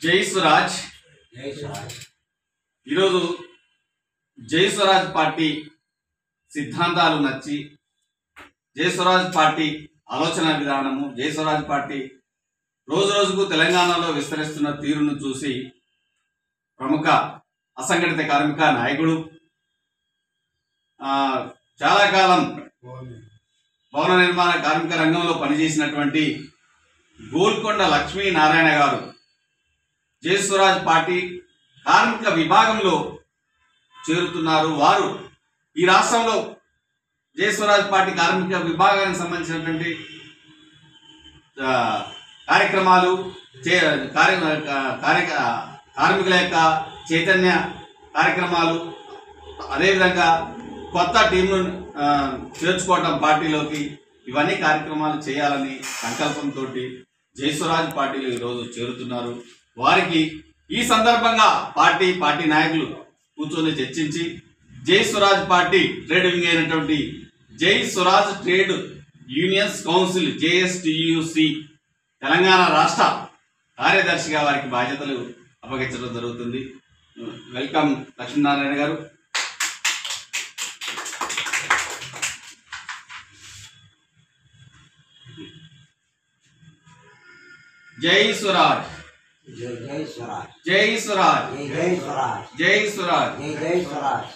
జై స్వరాజ్. ఈరోజు జై స్వరాజ్ పార్టీ సిద్ధాంతాలు నచ్చి, జై స్వరాజ్ పార్టీ ఆలోచన విధానము, జై స్వరాజ్ పార్టీ రోజు రోజుకు తెలంగాణలో విస్తరిస్తున్న తీరును చూసి ప్రముఖ అసంఘటిత కార్మిక నాయకుడు, చాలా కాలం భవన నిర్మాణ కార్మిక రంగంలో పనిచేసినటువంటి గోల్కొండ లక్ష్మీనారాయణ గారు జై స్వరాజ్ పార్టీ కార్మిక విభాగంలో చేరుతున్నారు. వారు ఈ రాష్ట్రంలో జై స్వరాజ్ పార్టీ కార్మిక విభాగానికి సంబంధించినటువంటి కార్యక్రమాలు, కార్మికుల యొక్క చైతన్య కార్యక్రమాలు, అదేవిధంగా కొత్త టీంను చేర్చుకోవటం పార్టీలోకి, ఇవన్నీ కార్యక్రమాలు చేయాలని సంకల్పంతో జై స్వరాజ్ పార్టీలో ఈరోజు చేరుతున్నారు. వారికి ఈ సందర్భంగా పార్టీ నాయకులు కూర్చొని చర్చించి జై స్వరాజ్ పార్టీ ట్రేడ్ వింగ్ అయినటువంటి జై Swaraj trade unions council JSTUC Telangana రాష్ట్ర కార్యదర్శిగా వారికి బాధ్యతలు అప్పగించడం జరుగుతుంది. వెల్కమ్ లక్ష్మీనారాయణ గారు. జై స్వరాజ్, జై స్వరాజ్, జై స్వరాజ్, జై స్వరాజ్, జై స్వరాజ్.